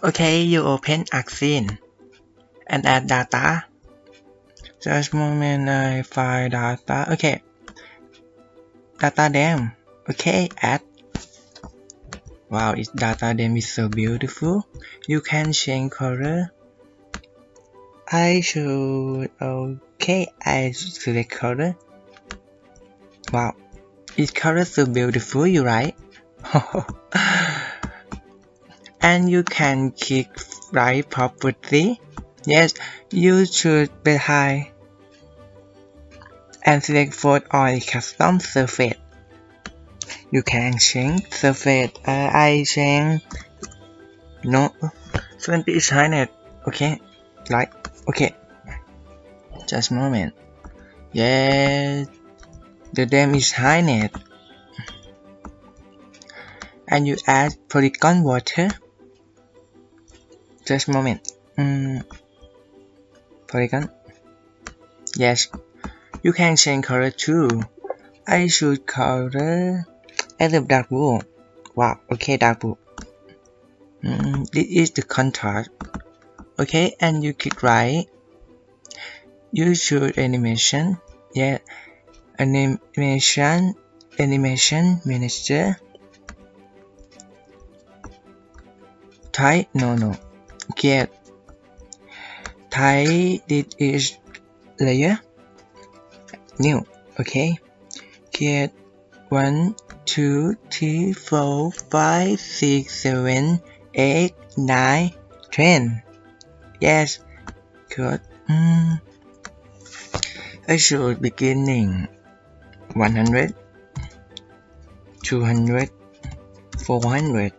Okay, you open ArcScence and add data. Just a moment, I find data. Okay, data them. Okay, add. Wow, its data them is so beautiful. You can change color. I should. Okay, I select color. Wow, its color so beautiful, you right? And you can click right property. Yes, you should be high and select photo or custom surface. You can change surface. I change no 20 is highness. Okay, right. Okay, just a moment. Yes, the dam is highness. And you add polygon water. Just a moment. Polygon. Yes, you can change color too. I should color as a dark blue. Wow, okay, dark blue. This is the contrast. Okay, and you click right. You choose animation. Yeah, animation manager. Type no. Get type this is layer. New. Okay. Get 1, 2, 3, 4, 5, 6, 7, 8, 9, 10. Yes. Good. I should beginning 100, 200, 400,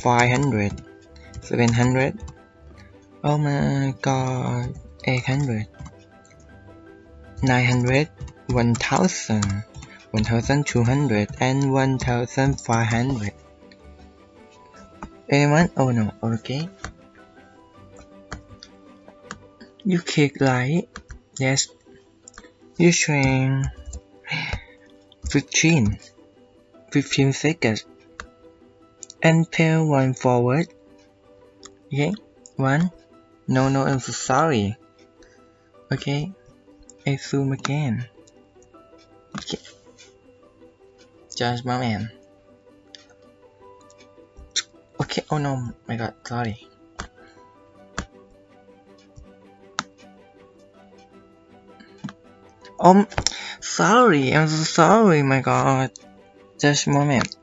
500, 700. Oh my god, 800, 900, 1000, 1200, and 1500. Anyone? Oh no, okay. You click right. Yes. You train 15 seconds and pair one forward. Okay, one. No, I'm so sorry. Okay, I zoom again. Okay, just a moment. Okay, oh no, my god, sorry. Sorry, I'm so sorry, my god. Just a moment.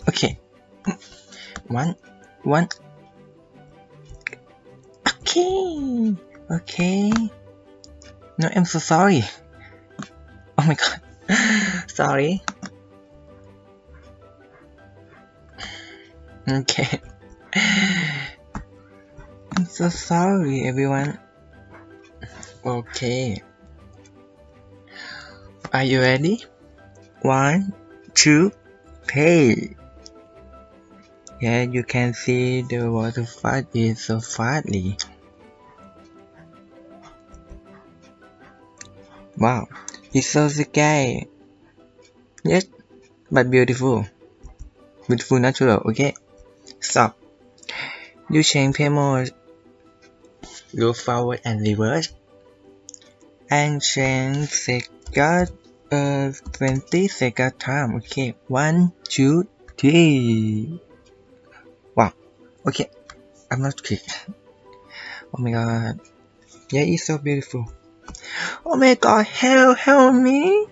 Okay. One. Okay. No, I'm so sorry. Oh my god. Sorry. Okay. I'm so sorry, everyone. Okay. Are you ready? 1, 2, play. Yeah, you can see the waterfall is so fastly. Wow, it's so scary. Yes, but beautiful. Beautiful natural, okay? Stop. You change pair mode. Go forward and reverse. And change second 20 second time. Okay, 1, 2, 3. Wow. Okay, I'm not quick. Oh my god. Yeah, it's so beautiful. Oh my god, help me!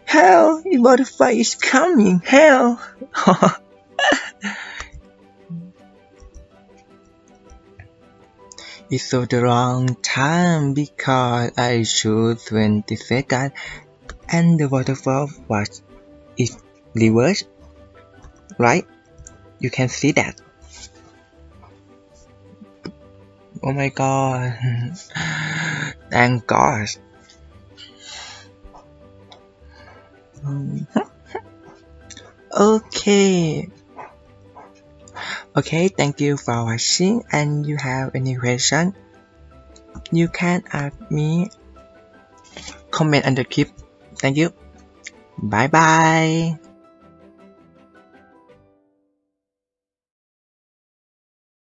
Help! The butterfly is coming! Help! It's so the wrong time because I choose 20 seconds and the waterfall was is reversed, right? You can see that. Oh my god. Thank God. Okay. Okay, thank you for watching, and you have any question, you can ask me, comment under clip. Thank you. Bye bye.